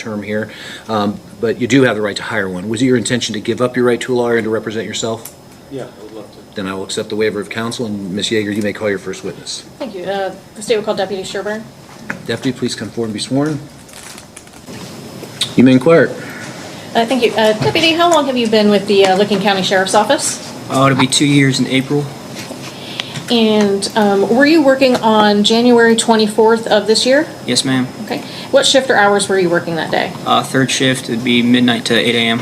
term here, but you do have the right to hire one. Was it your intention to give up your right to a lawyer and to represent yourself? Yeah, I would love to. Then I will accept the waiver of counsel, and Ms. Yeager, you may call your first witness. Thank you. The state will call Deputy Sherburne. Deputy, please come forward and be sworn. You may inquire. Thank you. Deputy, how long have you been with the Licking County Sheriff's Office? It'll be 2 years in April. And were you working on January 24th of this year? Yes, ma'am. Okay. What shift or hours were you working that day? Third shift would be midnight to 8 a.m.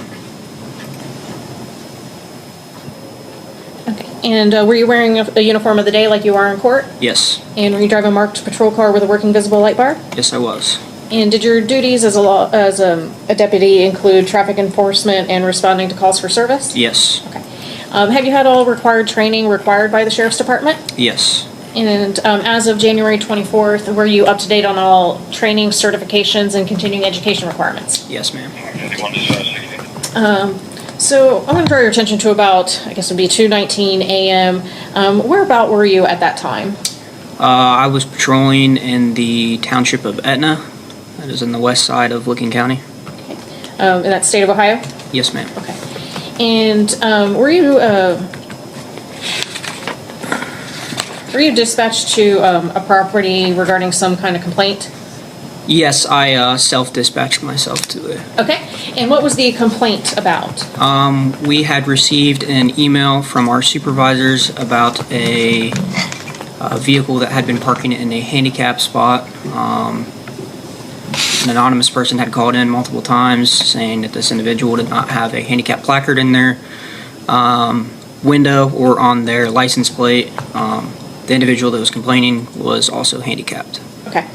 Okay. And were you wearing a uniform of the day like you are in court? Yes. And were you driving a marked patrol car with a working visible light bar? Yes, I was. And did your duties as a deputy include traffic enforcement and responding to calls for service? Yes. Okay. Have you had all required training required by the Sheriff's Department? Yes. And as of January 24th, were you up to date on all training, certifications, and continuing education requirements? Yes, ma'am. So I'm going to draw your attention to about, I guess it would be 2:19 a.m. Whereabout were you at that time? I was patrolling in the township of Etna. That is in the west side of Licking County. In that state of Ohio? Yes, ma'am. Okay. And were you dispatched to a property regarding some kind of complaint? Yes, I self-dispatched myself to it. Okay. And what was the complaint about? We had received an email from our supervisors about a vehicle that had been parking in a handicap spot. An anonymous person had called in multiple times saying that this individual did not have a handicap placard in their window or on their license plate. The individual that was complaining was also handicapped. Okay.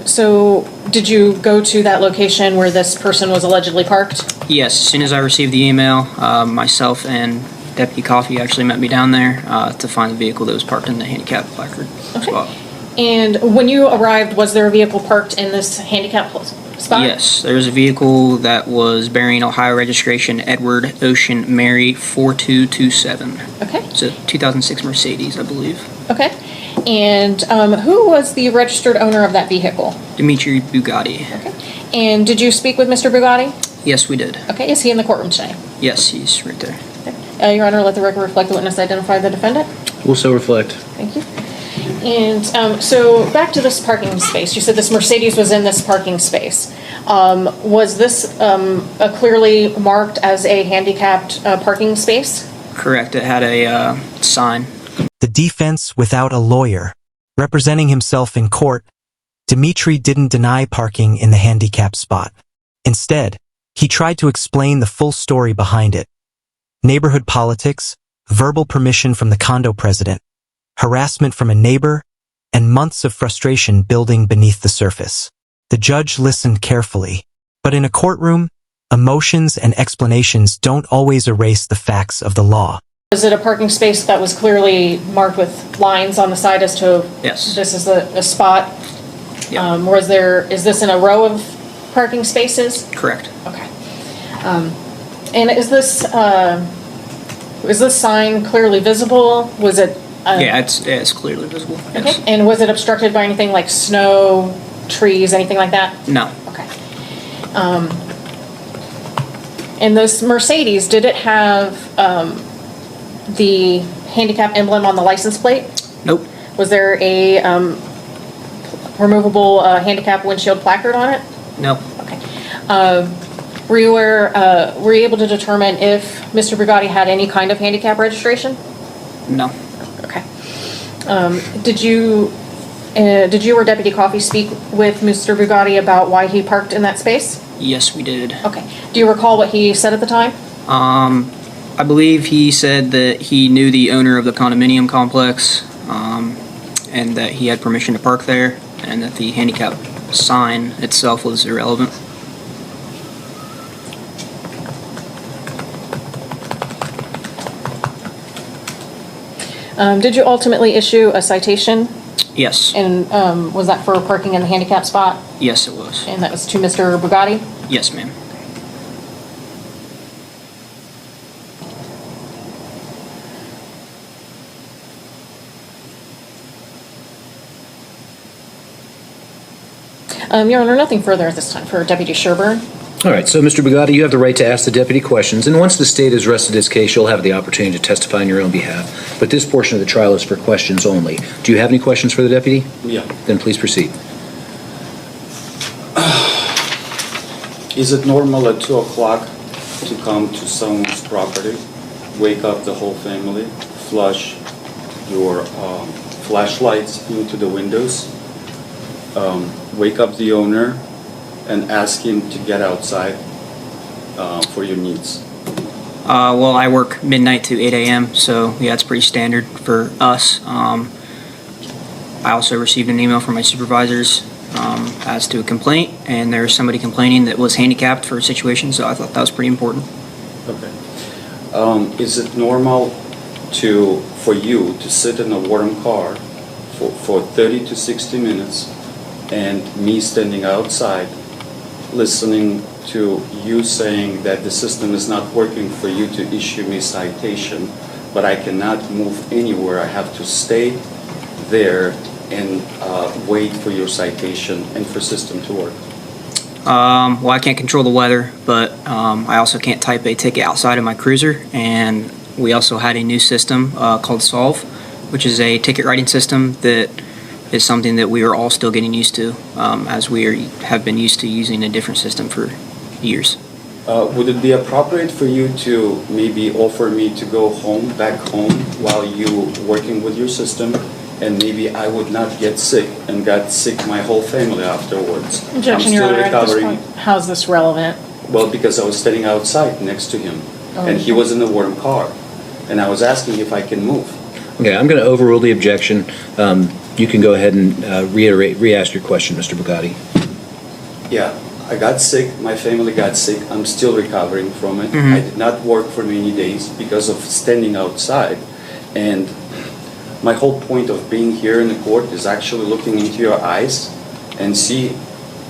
So did you go to that location where this person was allegedly parked? Yes, as soon as I received the email, myself and Deputy Coffey actually met me down there to find the vehicle that was parked in the handicap placard spot. And when you arrived, was there a vehicle parked in this handicap spot? Yes, there was a vehicle that was bearing Ohio registration Edward Ocean Mary 4227. Okay. It's a 2006 Mercedes, I believe. Okay. And who was the registered owner of that vehicle? Dimitri Bugatti. Okay. And did you speak with Mr. Bugatti? Yes, we did. Okay. Is he in the courtroom today? Yes, he's right there. Okay. Your Honor, let the record reflect the witness identify the defendant. Will so reflect. Thank you. And so back to this parking space. You said this Mercedes was in this parking space. Was this clearly marked as a handicapped parking space? Correct. It had a sign. The defense without a lawyer. Representing himself in court, Dimitri didn't deny parking in the handicap spot. Instead, he tried to explain the full story behind it. Neighborhood politics, verbal permission from the condo president, harassment from a neighbor, and months of frustration building beneath the surface. The judge listened carefully, but in a courtroom, emotions and explanations don't always erase the facts of the law. Was it a parking space that was clearly marked with lines on the side as to Yes. this is a spot? Yep. Is this in a row of parking spaces? Correct. Okay. And is this sign clearly visible? Was it? Yeah, it's clearly visible. Yes. Okay. And was it obstructed by anything like snow, trees, anything like that? No. Okay. And this Mercedes, did it have the handicap emblem on the license plate? Nope. Was there a removable handicap windshield placard on it? Nope. Okay. Were you able to determine if Mr. Bugatti had any kind of handicap registration? No. Okay. Did you or Deputy Coffey speak with Mr. Bugatti about why he parked in that space? Yes, we did. Okay. Do you recall what he said at the time? I believe he said that he knew the owner of the condominium complex, and that he had permission to park there, and that the handicap sign itself was irrelevant. Did you ultimately issue a citation? Yes. And was that for parking in the handicap spot? Yes, it was. And that was to Mr. Bugatti? Yes, ma'am. Your Honor, nothing further at this time for Deputy Sherburne. All right, so Mr. Bugatti, you have the right to ask the deputy questions, and once the state has rested its case, you'll have the opportunity to testify on your own behalf. But this portion of the trial is for questions only. Do you have any questions for the deputy? Yeah. Then please proceed. Is it normal at 2 o'clock to come to someone's property, wake up the whole family, flush your flashlights into the windows, wake up the owner, and ask him to get outside for your needs? Well, I work midnight to 8 a.m., so yeah, it's pretty standard for us. I also received an email from my supervisors as to a complaint, and there was somebody complaining that was handicapped for a situation, so I thought that was pretty important. Okay. Is it normal for you to sit in a warm car for 30 to 60 minutes and me standing outside listening to you saying that the system is not working for you to issue me citation, but I cannot move anywhere, I have to stay there and wait for your citation and for system to work? Well, I can't control the weather, but I also can't type a ticket outside of my cruiser, and we also had a new system called Solve, which is a ticket writing system that is something that we are all still getting used to, as have been used to using a different system for years. Would it be appropriate for you to maybe offer me to go back home while you working with your system, and maybe I would not get sick and got sick my whole family afterwards? Objection, Your Honor, at this point, how's this relevant? Well, because I was standing outside next to him, and he was in a warm car, and I was asking if I can move. Okay, I'm going to overrule the objection. You can go ahead and re-ask your question, Mr. Bugatti. Yeah, I got sick, my family got sick, I'm still recovering from it. I did not work for many days because of standing outside, and my whole point of being here in the court is actually looking into your eyes and see,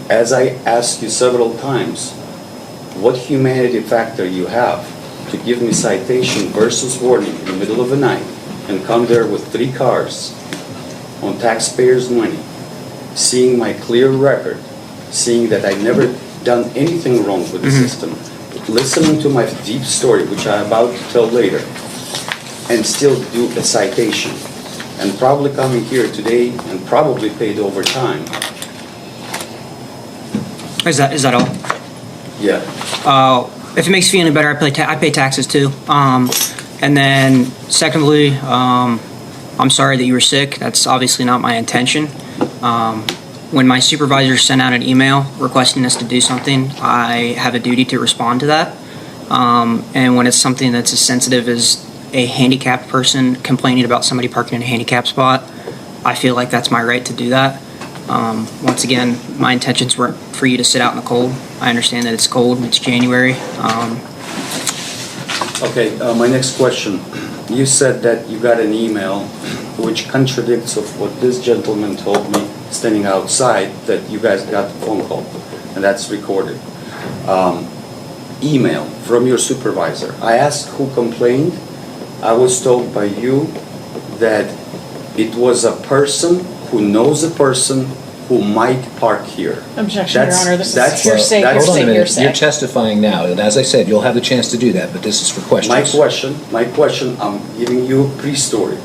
as I asked you several times, what humanity factor you have to give me citation versus warning in the middle of the night and come there with 3 cars on taxpayers' money, seeing my clear record, seeing that I never done anything wrong with the system, listening to my deep story, which I'm about to tell later, and still do a citation, and probably coming here today and probably paid overtime. Is that all? Yeah. If it makes you feel any better, I pay taxes too. And then secondly, I'm sorry that you were sick. That's obviously not my intention. When my supervisor sent out an email requesting us to do something, I have a duty to respond to that. And when it's something that's as sensitive as a handicapped person complaining about somebody parking in a handicapped spot, I feel like that's my right to do that. Once again, my intentions weren't for you to sit out in the cold. I understand that it's cold, it's January. Okay, my next question. You said that you got an email which contradicts of what this gentleman told me standing outside, that you guys got the phone call, and that's recorded. Email from your supervisor. I asked who complained. I was told by you that it was a person who knows a person who might park here. Objection, Your Honor, this that's- is hearsay, that's- Hold on a hearsay, minute. hearsay. You're testifying now, and as I said, you'll have the chance to do that, but this is for questions. My question, I'm giving you a pre-story,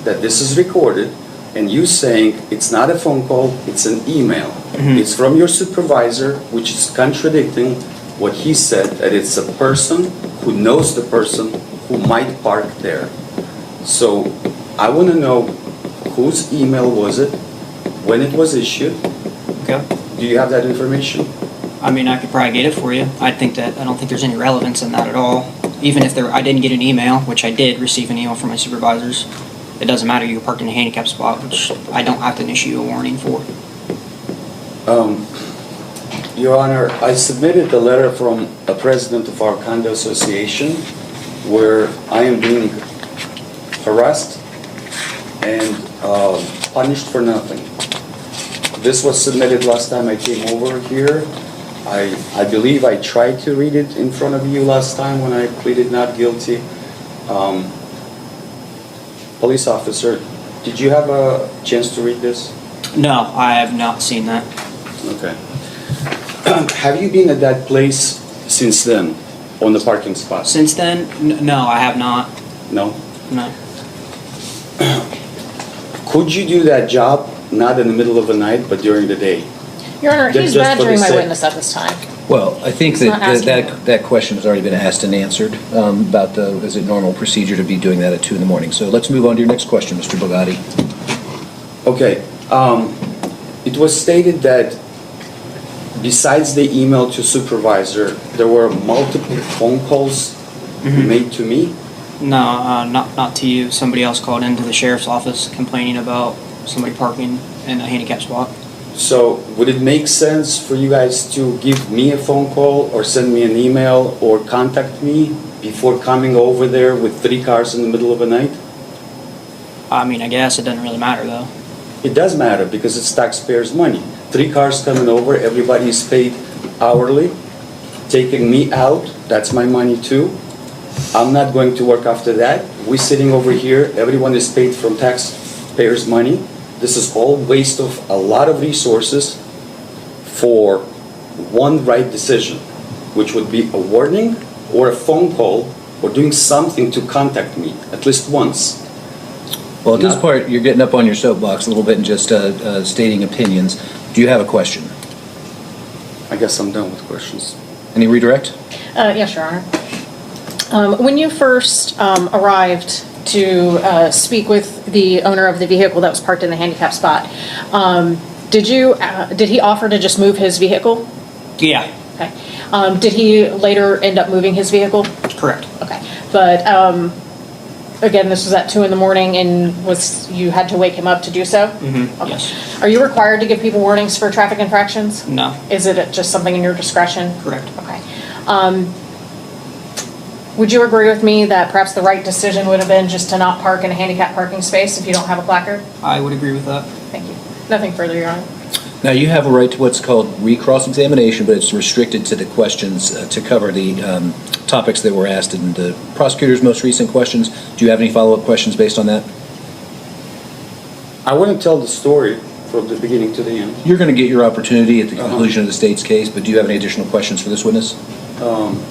that this is recorded, and you saying it's not a phone call, it's an email. It's from your supervisor, which is contradicting what he said, that it's a person who knows the person who might park there. So I want to know whose email was it, when it was issued. Okay. Do you have that information? I mean, I could probably get it for you. I don't think there's any relevance in that at all. Even if I didn't get an email, which I did receive an email from my supervisors, it doesn't matter. You were parked in a handicapped spot, which I don't have to issue a warning for. Your Honor, I submitted a letter from the president of our condo association where I am being harassed and punished for nothing. This was submitted last time I came over here. I believe I tried to read it in front of you last time when I pleaded not guilty. Police officer, did you have a chance to read this? No, I have not seen that. Okay. Have you been at that place since then, on the parking spot? Since then, no, I have not. No? No. Could you do that job, not in the middle of the night, but during the day? Your Honor, he's Just for the badgering my sake- witness at this time. Well, I think He's not that asking you. that question has already been asked and answered about is it normal procedure to be doing that at 2 in the morning? So let's move on to your next question, Mr. Bugatti. Okay. It was stated that besides the email to supervisor, there were multiple phone calls made to me. No, not to you. Somebody else called into the sheriff's office complaining about somebody parking in a handicap spot. So would it make sense for you guys to give me a phone call or send me an email or contact me before coming over there with 3 cars in the middle of the night? I mean, I guess it doesn't really matter though. It does matter because it's taxpayers' money. 3 cars coming over, everybody is paid hourly. Taking me out, that's my money too. I'm not going to work after that. We're sitting over here, everyone is paid from taxpayers' money. This is all waste of a lot of resources for one right decision, which would be a warning or a phone call or doing something to contact me at least once. Well, at this part, you're getting up on your soapbox a little bit and just stating opinions. Do you have a question? I guess I'm done with questions. Any redirect? Yes, Your Honor. When you first arrived to speak with the owner of the vehicle that was parked in the handicap spot, did he offer to just move his vehicle? Yeah, Okay. Did he later end up moving his vehicle? correct. Okay. But again, this was at 2 in the morning, and you had to wake him up to do so? Mm-hmm. Okay. Yes. Are you required to give people warnings for traffic infractions? No, Is it just something in your discretion? correct. Okay. Would you agree with me that perhaps the right decision would have been just to not park in a handicap parking space if you don't have a placard? I would agree with that. Thank you. Nothing further, Your Honor. Now, you have a right to what's called recross-examination, but it's restricted to the questions to cover the topics that were asked in the prosecutor's most recent questions. Do you have any follow-up questions based on that? I want to tell the story from the beginning to the end. You're going to get your opportunity at the conclusion of the state's case, but do you have any additional questions for this witness?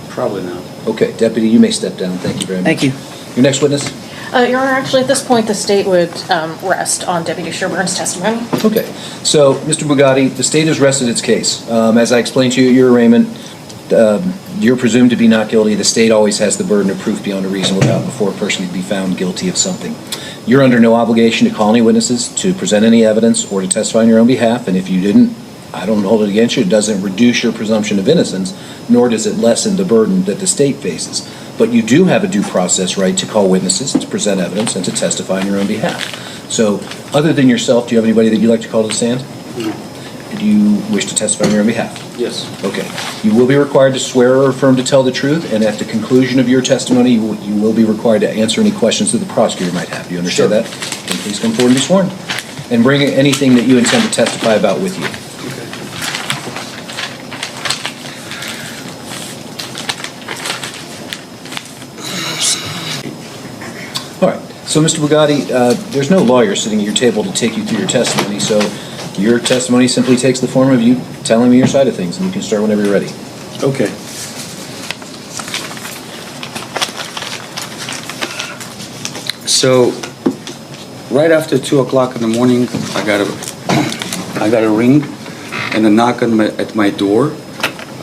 Probably not. Okay, Deputy, you may step down. Thank you very much. Thank you. Your next witness? Your Honor, actually, at this point, the state would rest on Deputy Sherburne's testimony. Okay, so, Mr. Bugatti, the state has rested its case. As I explained to you at your arraignment, you're presumed to be not guilty. The state always has the burden of proof beyond a reasonable doubt before a person can be found guilty of something. You're under no obligation to call any witnesses, to present any evidence, or to testify on your own behalf, and if you didn't, I don't hold it against you. It doesn't reduce your presumption of innocence, nor does it lessen the burden that the state faces. But you do have a due process right to call witnesses, to present evidence, and to testify on your own behalf. So, other than yourself, do you have anybody that you'd like to call to the stand? No. Do you wish to testify on your own behalf? Yes. Okay. You will be required to swear or affirm to tell the truth, and at the conclusion of your testimony, you will be required to answer any questions that the prosecutor might have. Do you understand Sure. that? Then please come forward and be sworn. And bring anything that you intend to testify about with you. All right. So, Mr. Bugatti, there's no lawyer sitting at your table to take you through your testimony, so your testimony simply takes the form of you telling me your side of things, and you can start whenever you're ready. Okay. So, right after 2 o'clock in the morning, I got a ring and a knock at my door.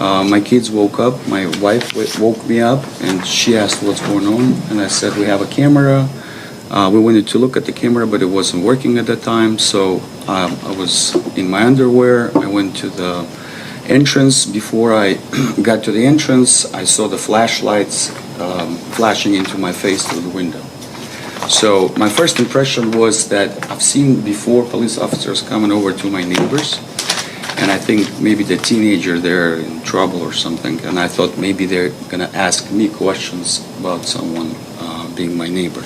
My kids woke up. My wife woke me up, and she asked what's going on. And I said, we have a camera. We wanted to look at the camera, but it wasn't working at that time. So I was in my underwear. I went to the entrance. Before I got to the entrance, I saw the flashlights flashing into my face through the window. So my first impression was that I've seen before police officers coming over to my neighbors, and I think maybe the teenager there in trouble or something, and I thought maybe they're gonna ask me questions about someone being my neighbor.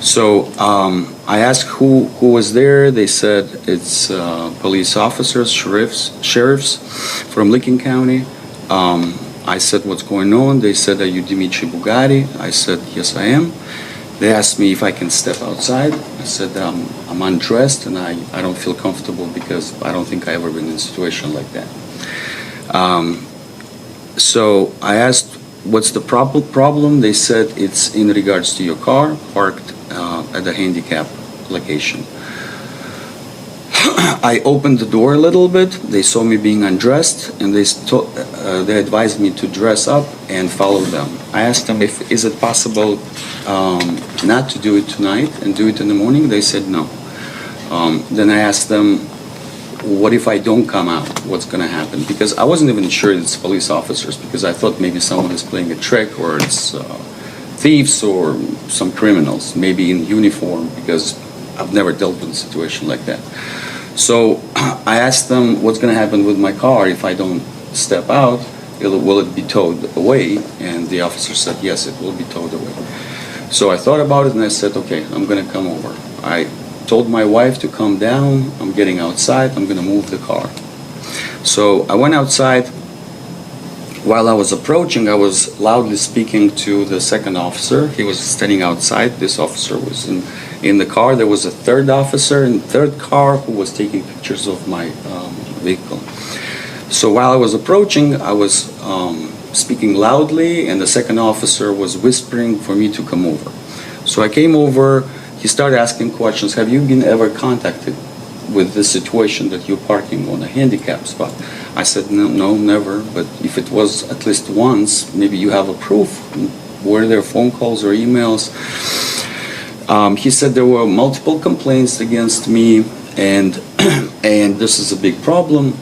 So I asked who was there. They said it's police officers, sheriffs from Licking County. I said, what's going on? They said, are you Dimitri Bugatti? I said, yes, I am. They asked me if I can step outside. I said that I'm undressed and I don't feel comfortable because I don't think I ever been in a situation like that. So I asked, what's the problem? They said it's in regards to your car parked at the handicap location. I opened the door a little bit. They saw me being undressed, and they advised me to dress up and follow them. I asked them is it possible not to do it tonight and do it in the morning. They said no. Then I asked them, what if I don't come out? What's going to happen? Because I wasn't even sure it's police officers, because I thought maybe someone is playing a trick, or it's thieves or some criminals, maybe in uniform, because I've never dealt with a situation like that. So I asked them what's going to happen with my car if I don't step out. Will it be towed away? And the officer said, yes, it will be towed away. So I thought about it and I said, okay, I'm going to come over. I told my wife to come down. I'm getting outside. I'm going to move the car. So I went outside. While I was approaching, I was loudly speaking to the second officer. He was standing outside. This officer was in the car. There was a third officer in the third car who was taking pictures of my vehicle. So while I was approaching, I was speaking loudly, and the second officer was whispering for me to come over. So I came over. He started asking questions. Have you been ever contacted with this situation that you're parking on a handicap spot? I said, no, never. But if it was at least once, maybe you have a proof. Were there phone calls or emails? He said there were multiple complaints against me, and this is a big problem,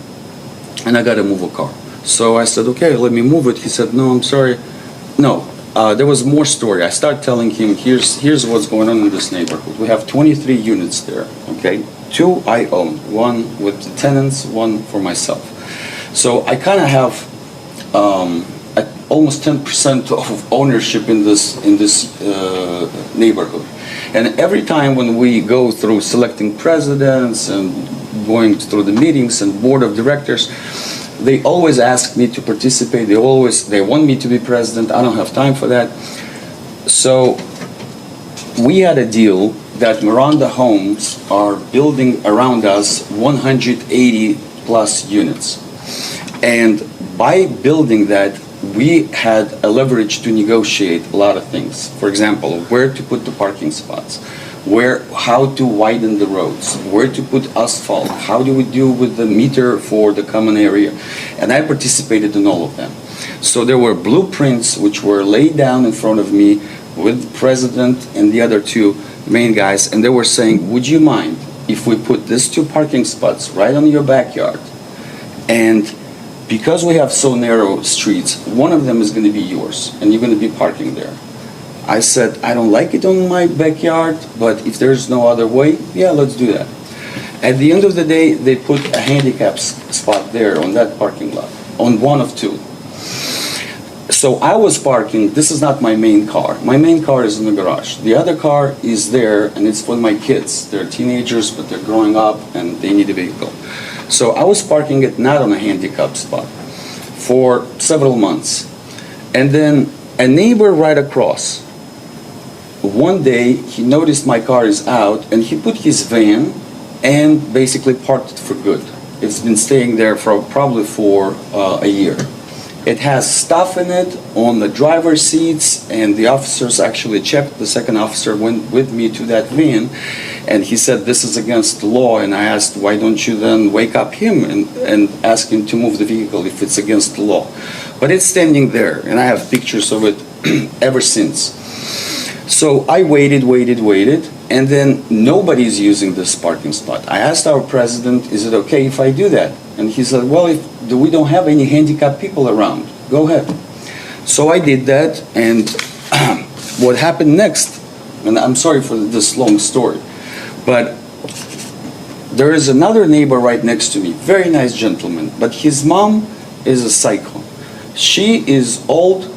and I got to move a car. So I said, okay, let me move it. He said, no, I'm sorry. No, there was more story. I started telling him, here's what's going on in this neighborhood. We have 23 units there, okay? 2 I own, 1 with the tenants, 1 for myself. So I kind of have almost 10% of ownership in this neighborhood. And every time when we go through selecting presidents and going through the meetings and board of directors, they always ask me to participate. They want me to be president. I don't have time for that. So we had a deal that Miranda Homes are building around us 180 plus units. And by building that, we had a leverage to negotiate a lot of things. For example, where to put the parking spots, how to widen the roads, where to put asphalt, how do we deal with the meter for the common area. And I participated in all of them. So there were blueprints which were laid down in front of me with the president and the other 2 main guys, and they were saying, would you mind if we put these 2 parking spots right on your backyard? And because we have so narrow streets, one of them is going to be yours, and you're going to be parking there. I said, I don't like it on my backyard, but if there's no other way, yeah, let's do that. At the end of the day, they put a handicap spot there on that parking lot, on one of 2. So I was parking. This is not my main car. My main car is in the garage. The other car is there, and it's for my kids. They're teenagers, but they're growing up, and they need a vehicle. So I was parking it not on a handicap spot for several months. And then a neighbor right across, one day he noticed my car is out, and he put his van and basically parked it for good. It's been staying there probably for a year. It has stuff in it on the driver's seats, and the officers actually checked. The second officer went with me to that van, and he said this is against the law. And I asked, why don't you then wake up him and ask him to move the vehicle if it's against the law? But it's standing there, and I have pictures of it ever since. So I waited, and then nobody's using this parking spot. I asked our president, is it okay if I do that? And he said, well, we don't have any handicapped people around. Go ahead. So I did that, and what happened next, and I'm sorry for this long story, but there is another neighbor right next to me, very nice gentleman, but his mom is a psycho. She is old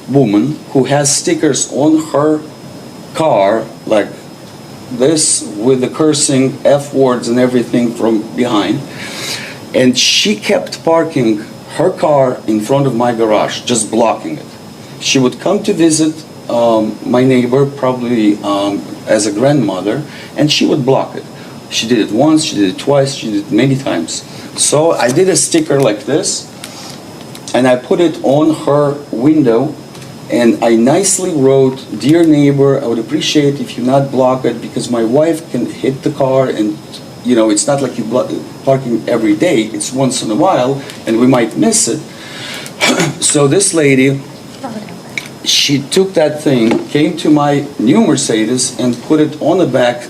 woman who has stickers on her car like this with the cursing F words and everything from behind, and she kept parking her car in front of my garage, just blocking it. She would come to visit my neighbor, probably as a grandmother, and she would block it. She did it once, she did it twice, she did it many times. So I did a sticker like this, and I put it on her window, and I nicely wrote, "Dear neighbor, I would appreciate if you not block it because my wife can hit the car, and you know it's not like you parking every day. It's once in a while, and we might miss it." So this lady, she took that thing, came to my new Mercedes, and put it on the back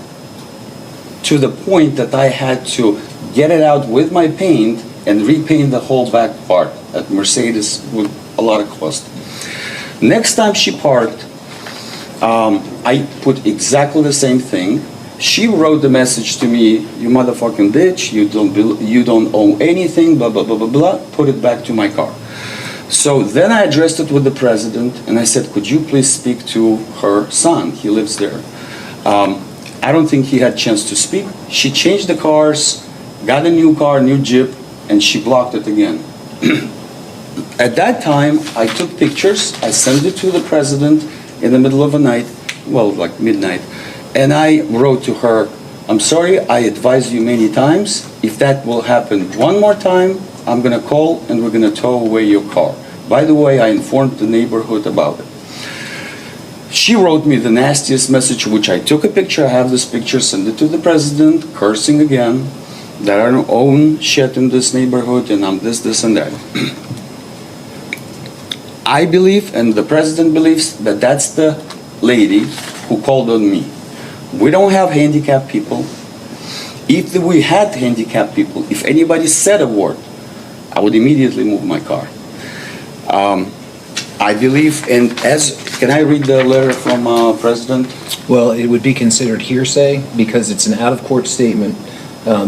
to the point that I had to get it out with my paint and repaint the whole back part at Mercedes with a lot of cost. Next time she parked, I put exactly the same thing. She wrote the message to me, "You motherfucking bitch, you don't owe anything, blah, blah, blah, blah, blah," put it back to my car. So then I addressed it with the president, and I said, "Could you please speak to her son? He lives there." I don't think he had a chance to speak. She changed the cars, got a new car, new Jeep, and she blocked it again. At that time, I took pictures, I sent it to the president in the middle of the night, well, like midnight, and I wrote to her, "I'm sorry, I advised you many times. If that will happen one more time, I'm gonna call and we're gonna tow away your car. By the way, I informed the neighborhood about it." She wrote me the nastiest message, which I took a picture, I have this picture, sent it to the president, cursing again, that I don't own shit in this neighborhood and I'm this, and that. I believe, and the president believes, that that's the lady who called on me. We don't have handicapped people. If we had handicapped people, if anybody said a word, I would immediately move my car. I believe, and can I read the letter from President? Well, it would be considered hearsay because it's an out-of-court statement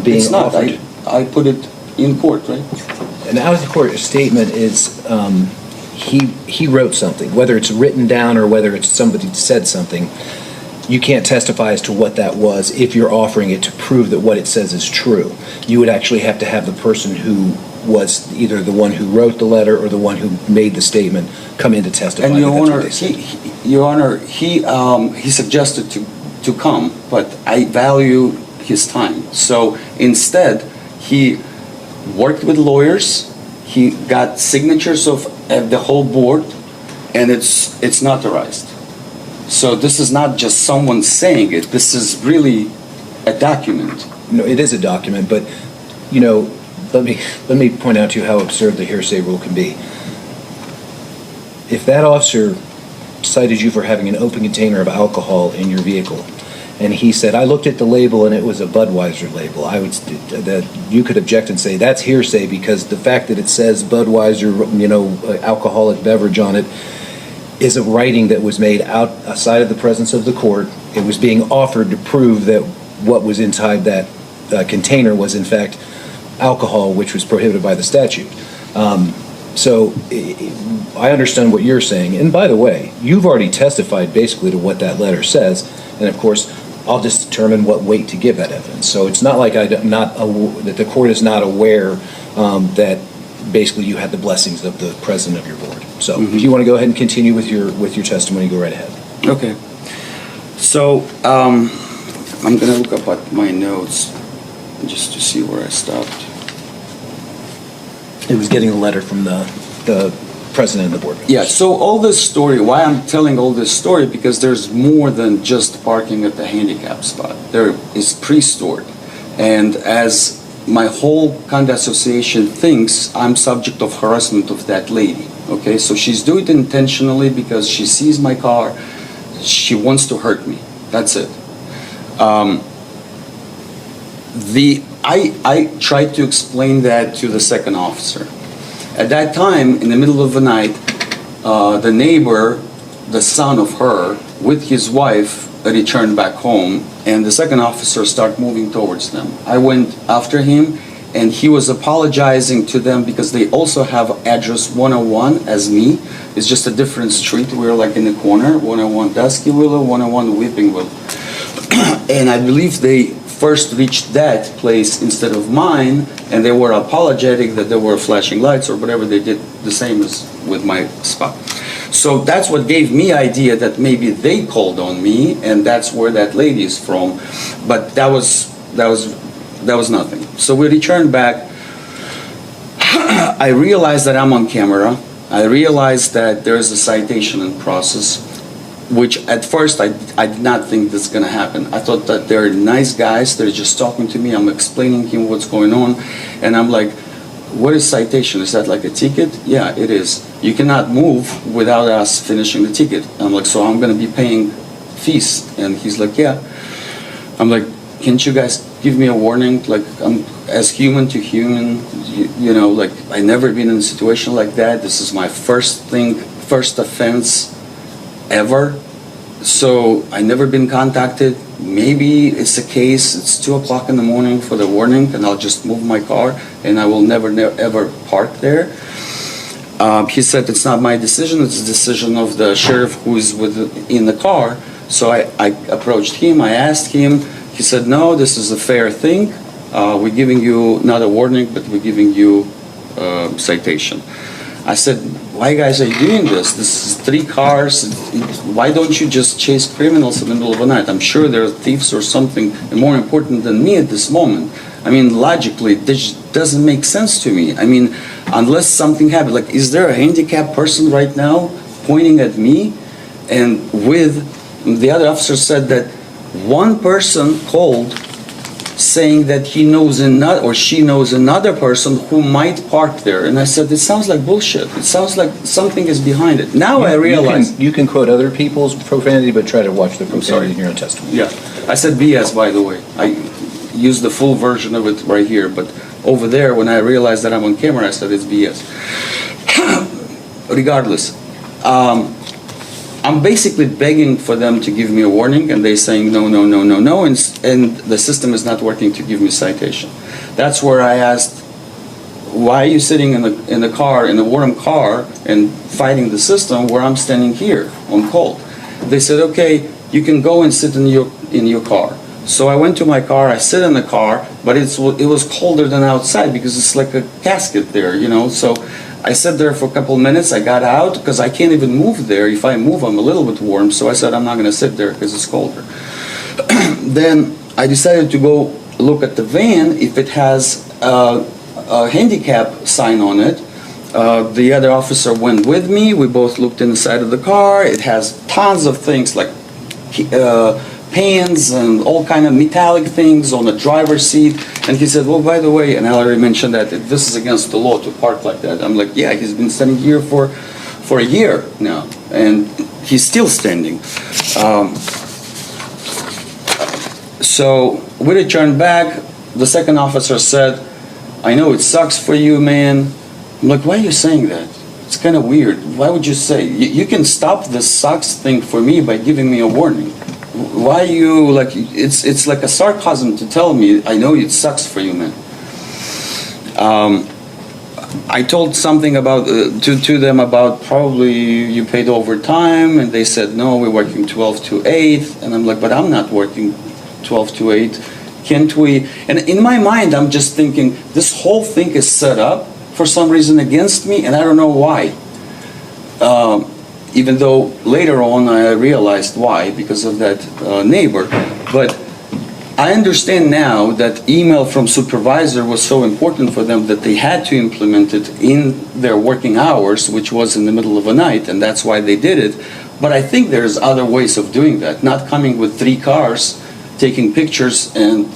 being It's not, offered. I put it in court, right? An out-of-court statement is, he wrote something, whether it's written down or whether it's somebody said something. You can't testify as to what that was if you're offering it to prove that what it says is true. You would actually have to have the person who was either the one who wrote the letter or the one who made the statement come in to testify. And that Your that's what Honor, they said. Your Honor, he suggested to come, but I value his time. So instead, he worked with lawyers, he got signatures of the whole board, and it's notarized. So this is not just someone saying it, this is really a document. No, it is a document, but, you know, let me point out to you how absurd the hearsay rule can be. If that officer cited you for having an open container of alcohol in your vehicle, and he said, "I looked at the label and it was a Budweiser label," that you could object and say that's hearsay because the fact that it says Budweiser, you know, alcoholic beverage on it, is a writing that was made outside of the presence of the court. It was being offered to prove that what was inside that container was in fact alcohol, which was prohibited by the statute. So I understand what you're saying. And by the way, you've already testified basically to what that letter says. And of course, I'll just determine what weight to give that evidence. So it's not like that the court is not aware that basically you had the blessings of the president of your board. So if you want to go ahead and continue with your testimony, go right ahead. Okay. So I'm going to look up at my notes just to see where I stopped. It was getting a letter from the president of the board. Yeah, so all this story, why I'm telling all this story, because there's more than just parking at the handicap spot. There is pre-stored. And as my whole condo association thinks, I'm subject of harassment of that lady. Okay, so she's doing it intentionally because she sees my car, she wants to hurt me. That's it. I tried to explain that to the second officer. At that time, in the middle of the night, the neighbor, the son of her, with his wife, returned back home, and the second officer started moving towards them. I went after him, and he was apologizing to them because they also have address 101 as me. It's just a different street. We're like in the corner, 101 Dusky Willow, 101 Weeping Willow. And I believe they first reached that place instead of mine, and they were apologetic that there were flashing lights or whatever. They did the same as with my spot. So that's what gave me idea that maybe they called on me, and that's where that lady is from. But that was nothing. So we returned back. I realized that I'm on camera. I realized that there is a citation in process, which at first I did not think this is going to happen. I thought that they're nice guys. They're just talking to me. I'm explaining to him what's going on. And I'm like, what is citation? Is that like a ticket? Yeah, it is. You cannot move without us finishing the ticket. I'm like, so I'm going to be paying fees. And he's like, yeah. I'm like, can't you guys give me a warning? Like, I'm as human to human, you know, like I never been in a situation like that. This is my first offense ever. So I never been contacted. Maybe it's a case, it's 2 o'clock in the morning for the warning, and I'll just move my car and I will never ever park there. He said it's not my decision, it's the decision of the sheriff who is in the car. So I approached him, I asked him, he said, no, this is a fair thing. We're giving you not a warning, but we're giving you citation. I said, why guys are you doing this? This is 3 cars. Why don't you just chase criminals in the middle of the night? I'm sure there are thieves or something more important than me at this moment. I mean, logically, this doesn't make sense to me. I mean, unless something happened, like, is there a handicapped person right now pointing at me? And the other officer said that one person called saying that he knows or she knows another person who might park there. And I said, it sounds like bullshit. It sounds like something is behind it. Now I realize. You can quote other people's profanity, but try to watch the profanity in your own testimony. Yeah, I said BS, by the way. I used the full version of it right here, but over there, when I realized that I'm on camera, I said it's BS. Regardless, I'm basically begging for them to give me a warning, and they're saying no, no, no, no, no, and the system is not working to give me citation. That's where I asked, why are you sitting in the car, in a warm car, and fighting the system where I'm standing here on cold? They said, okay, you can go and sit in your car. So I went to my car, I sit in the car, but it was colder than outside because it's like a casket there, you know, so I sat there for a couple minutes, I got out, because I can't even move there. If I move, I'm a little bit warm, so I said I'm not going to sit there because it's colder. Then I decided to go look at the van if it has a handicap sign on it. The other officer went with me, we both looked inside of the car. It has tons of things like pans and all kind of metallic things on the driver's seat. And he said, well, by the way, and I already mentioned that this is against the law to park like that. I'm like, yeah, he's been standing here for a year now, and he's still standing. So we returned back. The second officer said, I know it sucks for you, man. I'm like, why are you saying that? It's kind of weird. Why would you say? You can stop this sucks thing for me by giving me a warning. Why you, like, it's like a sarcasm to tell me, I know it sucks for you, man. I told something about to them about probably you paid overtime, and they said, no, we're working 12 to 8. And I'm like, but I'm not working 12 to 8. Can't we? And in my mind, I'm just thinking, this whole thing is set up for some reason against me, and I don't know why. Even though later on I realized why, because of that neighbor. But I understand now that email from supervisor was so important for them that they had to implement it in their working hours, which was in the middle of the night, and that's why they did it. But I think there's other ways of doing that, not coming with 3 cars, taking pictures and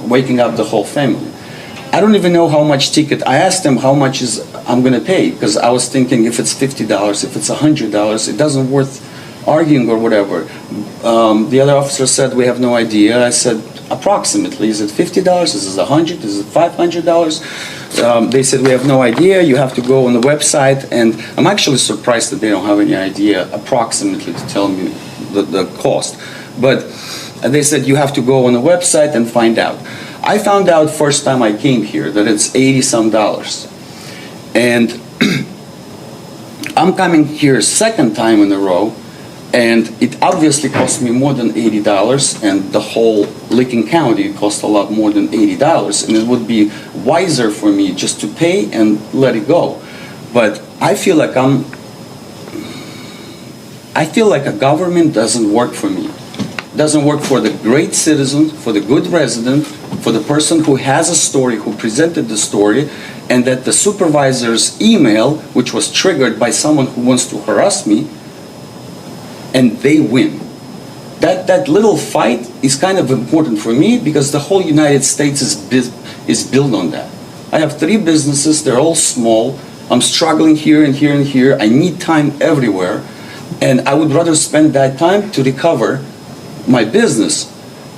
waking up the whole family. I don't even know how much ticket. I asked them how much I'm going to pay, because I was thinking if it's $50, if it's $100, it doesn't worth arguing or whatever. The other officer said, we have no idea. I said, approximately, is it $50? Is it $100? Is it $500? They said, we have no idea. You have to go on the website. And I'm actually surprised that they don't have any idea approximately to tell me the cost. But they said, you have to go on the website and find out. I found out first time I came here that it's $80-some. And I'm coming here second time in a row, and it obviously cost me more than $80, and the whole Licking County cost a lot more than $80, and it would be wiser for me just to pay and let it go. But I feel like I feel like a government doesn't work for me. Doesn't work for the great citizen, for the good resident, for the person who has a story, who presented the story, and that the supervisor's email, which was triggered by someone who wants to harass me, and they win. That little fight is kind of important for me because the whole United States is built on that. I have 3 businesses, they're all small. I'm struggling here and here and here. I need time everywhere. And I would rather spend that time to recover my business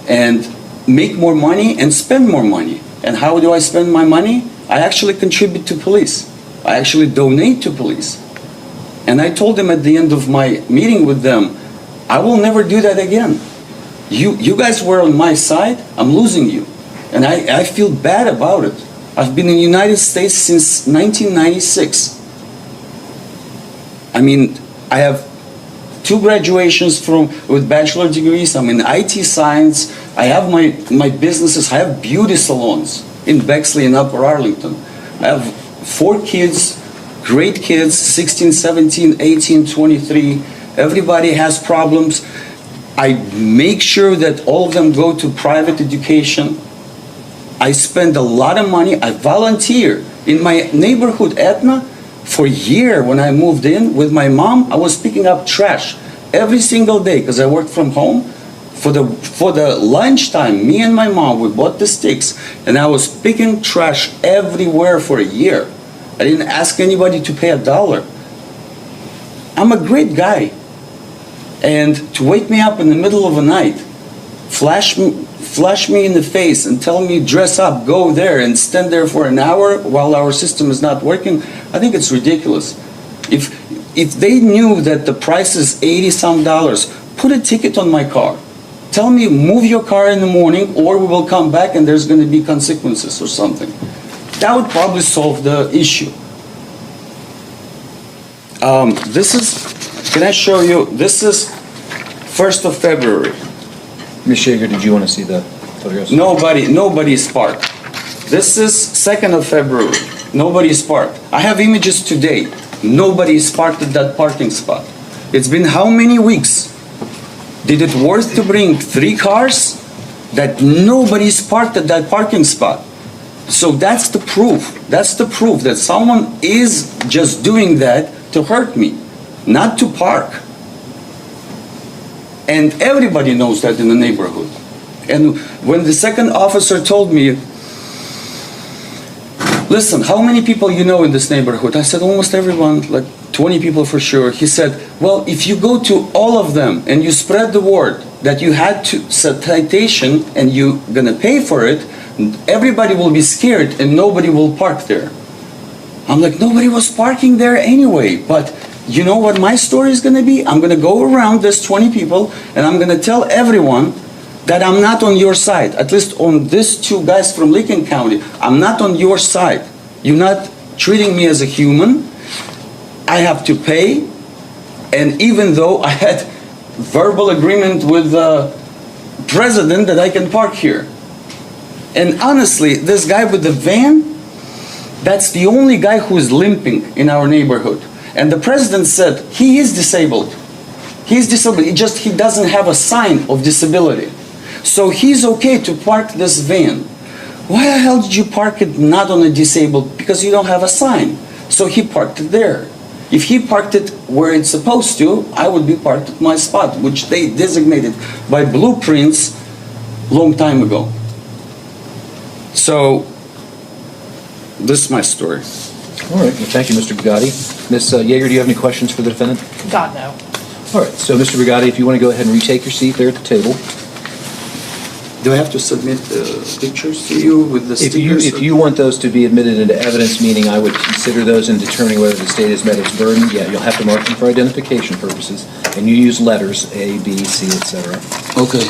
and make more money and spend more money. And how do I spend my money? I actually contribute to police. I actually donate to police. And I told them at the end of my meeting with them, I will never do that again. You guys were on my side, I'm losing you. And I feel bad about it. I've been in the United States since 1996. I mean, I have 2 graduations with bachelor degrees. I'm in IT science. I have my businesses. I have beauty salons in Bexley and Upper Arlington. I have 4 kids, great kids, 16, 17, 18, 23. Everybody has problems. I make sure that all of them go to private education. I spend a lot of money. I volunteer. In my neighborhood, Etna, for a year when I moved in with my mom, I was picking up trash every single day because I worked from home. For the lunchtime, me and my mom, we bought the sticks, and I was picking trash everywhere for a year. I didn't ask anybody to pay $1. I'm a great guy. And to wake me up in the middle of the night, flash me in the face and tell me dress up, go there and stand there for an hour while our system is not working, I think it's ridiculous. If they knew that the price is $80-some, put a ticket on my car. Tell me, move your car in the morning or we will come back and there's going to be consequences or something. That would probably solve the issue. Can I show you? This is 1st of February. Ms. Shager, did you want to see the photographs? Nobody is parked. This is 2nd of February. Nobody is parked. I have images today. Nobody is parked at that parking spot. It's been how many weeks? Did it worth to bring 3 cars that nobody is parked at that parking spot? So that's the proof. That's the proof that someone is just doing that to hurt me, not to park. And everybody knows that in the neighborhood. And when the second officer told me, listen, how many people you know in this neighborhood? I said, almost everyone, like 20 people for sure. He said, well, if you go to all of them and you spread the word that you had to citation and you're gonna pay for it, everybody will be scared and nobody will park there. I'm like, nobody was parking there anyway, but you know what my story is gonna be? I'm gonna go around this 20 people and I'm gonna tell everyone that I'm not on your side, at least on these 2 guys from Lincoln County. I'm not on your side. You're not treating me as a human. I have to pay, and even though I had verbal agreement with the president that I can park here. And honestly, this guy with the van, that's the only guy who is limping in our neighborhood. And the president said he is disabled. He's disabled, he doesn't have a sign of disability. So he's okay to park this van. Why the hell did you park it not on a disabled? Because you don't have a sign. So he parked it there. If he parked it where it's supposed to, I would be parked at my spot, which they designated by blueprints long time ago. So this is my story. All right, well, thank you, Mr. Bugatti. Ms. Yeager, do you have any questions for the defendant? God, no. All right, so Mr. Bugatti, if you want to go ahead and retake your seat there at the table. Do I have to submit pictures to you with the stickers? If you want those to be admitted into evidence, meaning I would consider those in determining whether the state has met its burden, yeah, you'll have to mark them for identification purposes, and you use letters A, B, C, etc. Okay.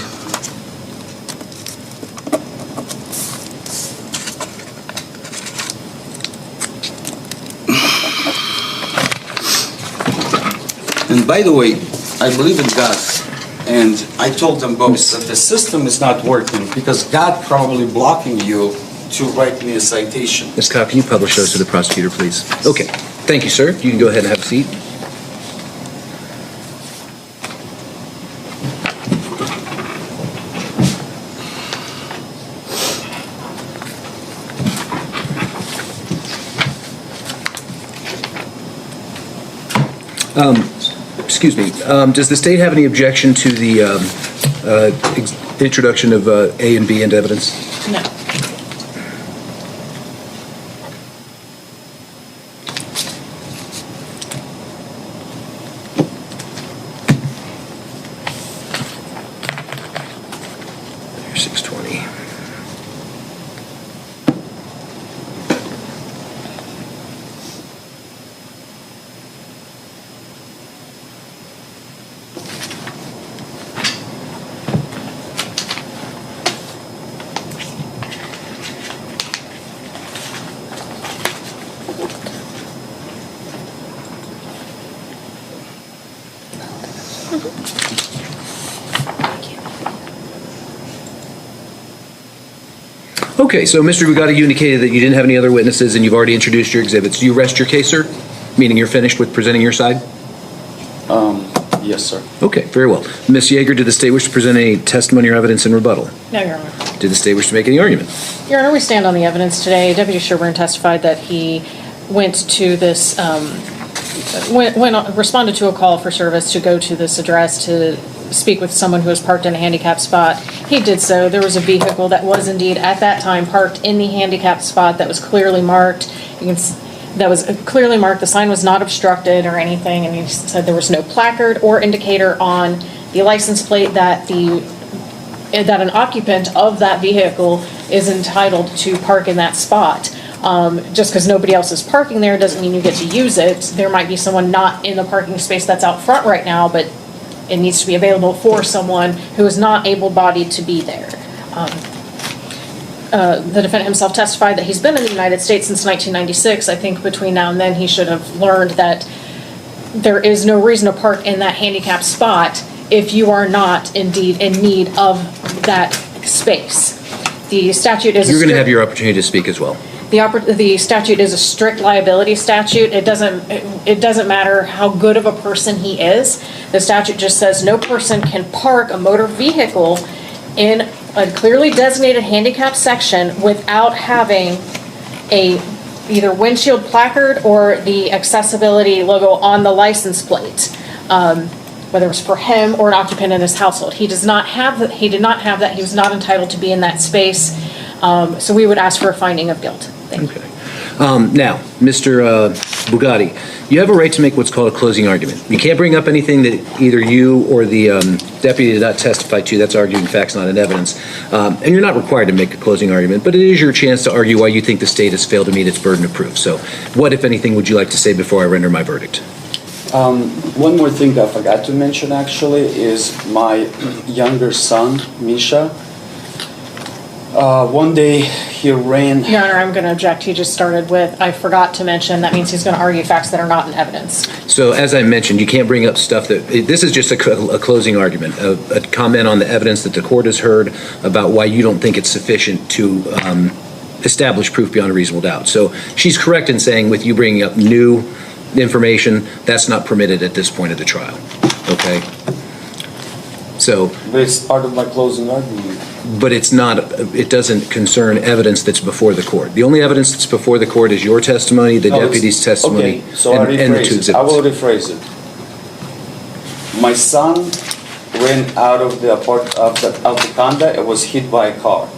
And by the way, I believe in God. And I told them both that the system is not working because God probably blocking you to write me a citation. Ms. Cobb, can you publish those to the prosecutor, please? Okay. Thank you, sir. You can go ahead and have a seat. Excuse me, does the state have any objection to the introduction of A and B into evidence? No. There's 620. Okay, so Mr. Bugatti, you indicated that you didn't have any other witnesses and you've already introduced your exhibits. Do you rest your case, sir? Meaning you're finished with presenting your side? Yes, sir. Okay, very well. Ms. Yeager, did the state wish to present any testimony or evidence in rebuttal? No, Your Honor. Did the state wish to make any argument? Your Honor, we stand on the evidence today. Deputy Sherburne testified that he went to this, responded to a call for service to go to this address to speak with someone who was parked in a handicapped spot. He did so. There was a vehicle that was indeed at that time parked in the handicapped spot that was clearly marked. That was clearly marked. The sign was not obstructed or anything, and he said there was no placard or indicator on the license plate that an occupant of that vehicle is entitled to park in that spot. Just because nobody else is parking there doesn't mean you get to use it. There might be someone not in the parking space that's out front right now, but it needs to be available for someone who is not able-bodied to be there. The defendant himself testified that he's been in the United States since 1996. I think between now and then he should have learned that there is no reason to park in that handicapped spot if you are not indeed in need of that space. The statute is... You're going to have your opportunity to speak as well. The statute is a strict liability statute. It doesn't matter how good of a person he is. The statute just says no person can park a motor vehicle in a clearly designated handicap section without having either windshield placard or the accessibility logo on the license plate, whether it's for him or an occupant in his household. He did not have that. He was not entitled to be in that space. So we would ask for a finding of guilt. Thank you. Okay. Now, Mr. Bugatti, you have a right to make what's called a closing argument. You can't bring up anything that either you or the deputy did not testify to. That's arguing facts, not in evidence. And you're not required to make a closing argument, but it is your chance to argue why you think the state has failed to meet its burden of proof. So what, if anything, would you like to say before I render my verdict? One more thing I forgot to mention, actually, is my younger son, Misha. One day he ran... Your Honor, I'm going to object. He just started with, I forgot to mention. That means he's going to argue facts that are not in evidence. So as I mentioned, you can't bring up stuff that... This is just a closing argument, a comment on the evidence that the court has heard about why you don't think it's sufficient to establish proof beyond a reasonable doubt. So she's correct in saying with you bringing up new information, that's not permitted at this point of the trial. Okay? So... But it's part of my closing argument. But it's not, it doesn't concern evidence that's before the court. The only evidence that's before the court is your testimony, the deputy's testimony, okay, so and the two exhibits. I will rephrase it. My son ran out of the condo and was hit by a car.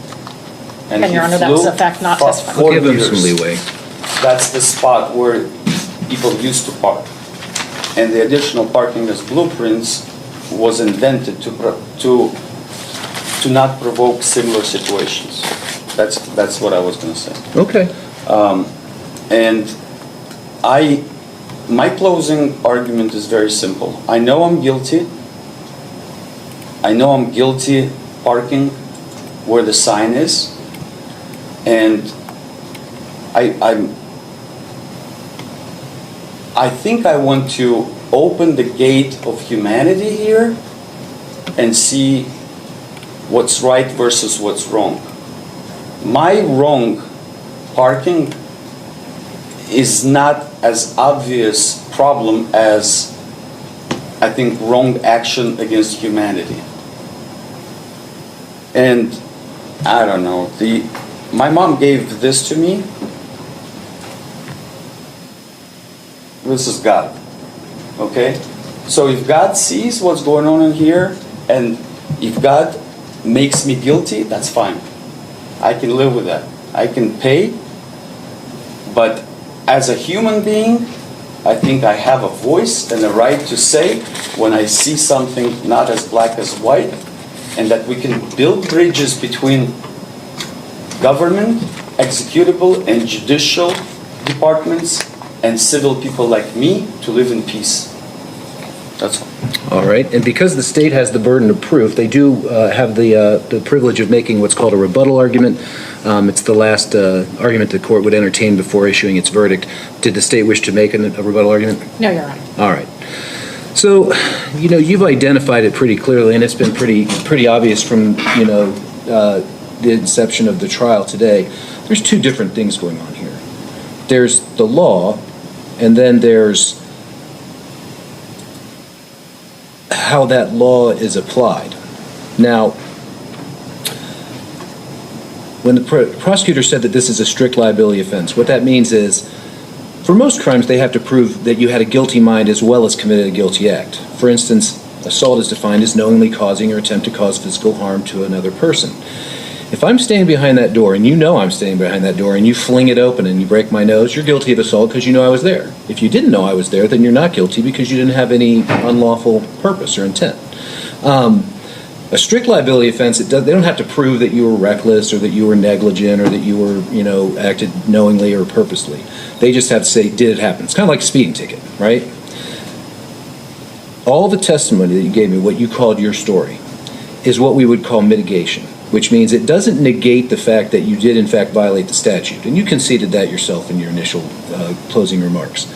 And Your Honor, that was a fact not testified. I'll give him some leeway. That's the spot where people used to park. And the additional parking as blueprints was invented to not provoke similar situations. That's what I was going to say. Okay. And my closing argument is very simple. I know I'm guilty. I know I'm guilty parking where the sign is. And I think I want to open the gate of humanity here and see what's right versus what's wrong. My wrong parking is not as obvious problem as I think wrong action against humanity. And I don't know, my mom gave this to me. This is God. Okay? So if God sees what's going on in here, and if God makes me guilty, that's fine. I can live with that. I can pay, but as a human being, I think I have a voice and a right to say when I see something not as black as white, and that we can build bridges between government, executable, and judicial departments and civil people like me to live in peace. That's all. All right, and because the state has the burden of proof, they do have the privilege of making what's called a rebuttal argument. It's the last argument the court would entertain before issuing its verdict. Did the state wish to make a rebuttal argument? No, Your Honor. All right. So, you've identified it pretty clearly, and it's been pretty obvious from, the inception of the trial today. There's two different things going on here. There's the law, and then there's how that law is applied. Now, when the prosecutor said that this is a strict liability offense, what that means is, for most crimes, they have to prove that you had a guilty mind as well as committed a guilty act. For instance, assault is defined as knowingly causing or attempt to cause physical harm to another person. If I'm standing behind that door, and you know I'm standing behind that door, and you fling it open and you break my nose, you're guilty of assault because you know I was there. If you didn't know I was there, then you're not guilty because you didn't have any unlawful purpose or intent. A strict liability offense, they don't have to prove that you were reckless or that you were negligent or that you were, acted knowingly or purposely. They just have to say, did it happen? It's kind of like a speeding ticket, right? All the testimony that you gave me, what you called your story, is what we would call mitigation, which means it doesn't negate the fact that you did in fact violate the statute. And you conceded that yourself in your initial closing remarks.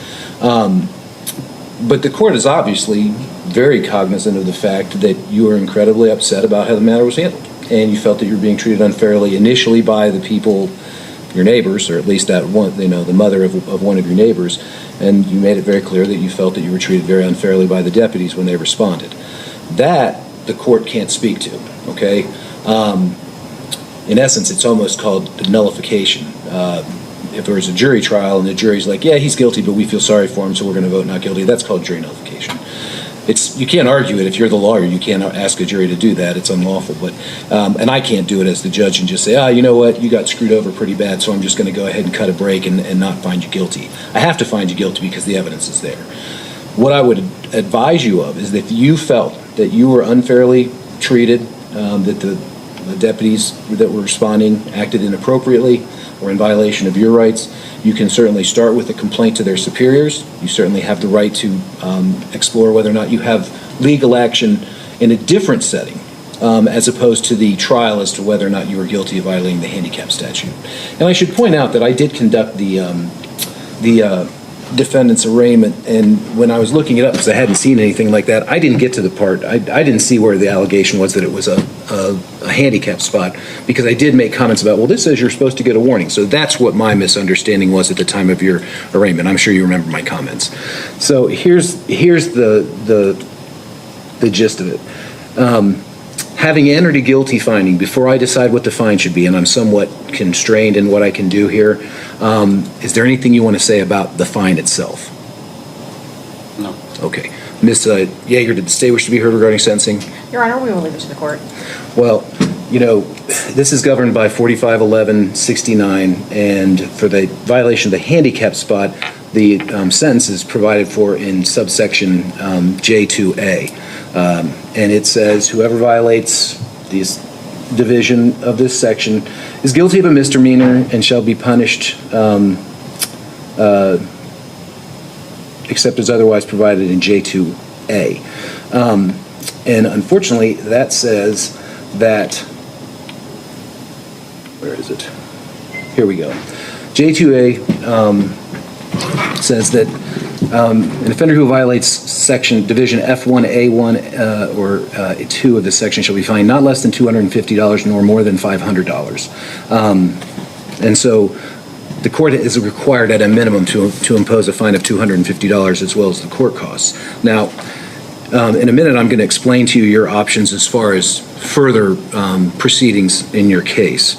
But the court is obviously very cognizant of the fact that you were incredibly upset about how the matter was handled. And you felt that you were being treated unfairly initially by the people, your neighbors, or at least that one, the mother of one of your neighbors. And you made it very clear that you felt that you were treated very unfairly by the deputies when they responded. That the court can't speak to, okay? In essence, it's almost called nullification. If there was a jury trial and the jury's like, yeah, he's guilty, but we feel sorry for him, so we're going to vote not guilty, that's called jury nullification. You can't argue it. If you're the lawyer, you can't ask a jury to do that. It's unlawful. But and I can't do it as the judge and just say, you know what, you got screwed over pretty bad, so I'm just going to go ahead and cut a break and not find you guilty. I have to find you guilty because the evidence is there. What I would advise you of is that if you felt that you were unfairly treated, that the deputies that were responding acted inappropriately or in violation of your rights, you can certainly start with a complaint to their superiors. You certainly have the right to explore whether or not you have legal action in a different setting as opposed to the trial as to whether or not you were guilty of violating the handicap statute. And I should point out that I did conduct the defendant's arraignment, and when I was looking it up, because I hadn't seen anything like that, I didn't get to the part, I didn't see where the allegation was that it was a handicap spot, because I did make comments about, well, this says you're supposed to get a warning. So that's what my misunderstanding was at the time of your arraignment. I'm sure you remember my comments. So here's the gist of it. Having entered a guilty finding, before I decide what the fine should be, and I'm somewhat constrained in what I can do here, is there anything you want to say about the fine itself? No. Okay. Ms. Yeager, did the state wish to be heard regarding sentencing? Your Honor, we will leave it to the court. Well, this is governed by 451169, and for the violation of the handicap spot, the sentence is provided for in subsection J2A. And it says, whoever violates this division of this section is guilty of a misdemeanor and shall be punished except as otherwise provided in J2A. And unfortunately, that says that, where is it? Here we go. J2A says that an offender who violates section division F1A1 or 2 of this section shall be fined not less than $250 nor more than $500. And so the court is required at a minimum to impose a fine of $250 as well as the court costs. Now, in a minute, I'm going to explain to you your options as far as further proceedings in your case.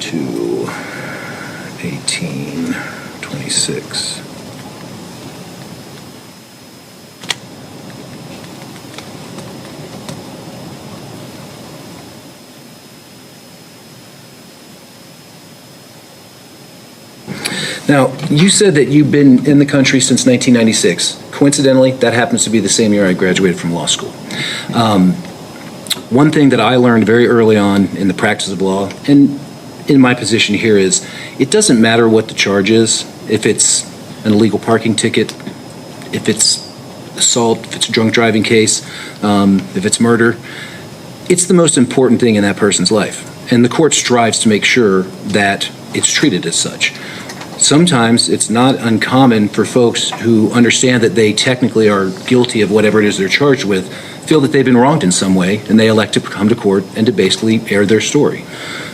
2/18/26. Now, you said that you've been in the country since 1996. Coincidentally, that happens to be the same year I graduated from law school. One thing that I learned very early on in the practice of law, and in my position here, is it doesn't matter what the charge is, if it's an illegal parking ticket, if it's assault, if it's a drunk driving case, if it's murder. It's the most important thing in that person's life. And the court strives to make sure that it's treated as such. Sometimes it's not uncommon for folks who understand that they technically are guilty of whatever it is they're charged with, feel that they've been wronged in some way, and they elect to come to court and to basically air their story.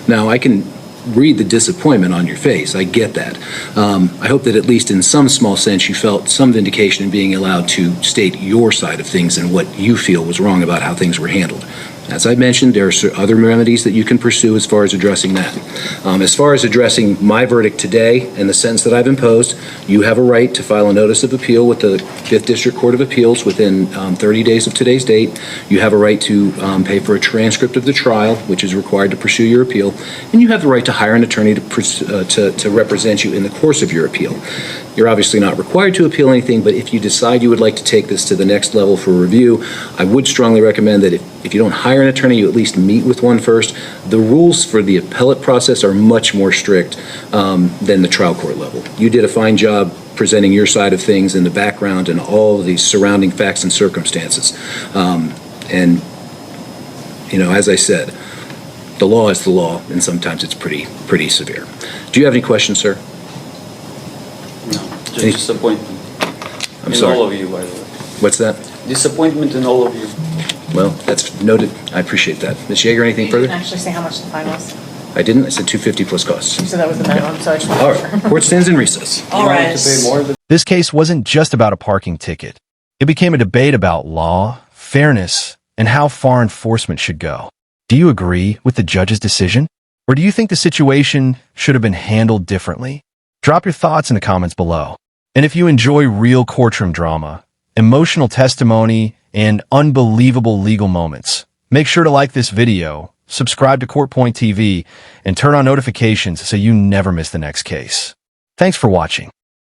Now, I can read the disappointment on your face. I get that. I hope that at least in some small sense you felt some vindication in being allowed to state your side of things and what you feel was wrong about how things were handled. As I mentioned, there are other remedies that you can pursue as far as addressing that. As far as addressing my verdict today and the sentence that I've imposed, you have a right to file a notice of appeal with the 5th District Court of Appeals within 30 days of today's date. You have a right to pay for a transcript of the trial, which is required to pursue your appeal, and you have the right to hire an attorney to represent you in the course of your appeal. You're obviously not required to appeal anything, but if you decide you would like to take this to the next level for review, I would strongly recommend that if you don't hire an attorney, you at least meet with one first. The rules for the appellate process are much more strict than the trial court level. You did a fine job presenting your side of things in the background and all of these surrounding facts and circumstances. And, you know, as I said, the law is the law, and sometimes it's pretty severe. Do you have any questions, sir? No, just disappointment. I'm sorry. In all of you, by the way. What's that? Disappointment in all of you. Well, that's noted. I appreciate that. Ms. Yeager, anything You further? didn't actually say how much the fine was. I didn't. I said $250 plus costs. You said that was the minimum, so I just All wanted to right. make sure. Court stands in recess. All right. To pay more than This case wasn't just about a parking ticket. It became a debate about law, fairness, and how far enforcement should go. Do you agree with the judge's decision? Or do you think the situation should have been handled differently? Drop your thoughts in the comments below. And if you enjoy real courtroom drama, emotional testimony, and unbelievable legal moments, make sure to like this video, subscribe to CourtPoint TV, and turn on notifications so you never miss the next case. Thanks for watching.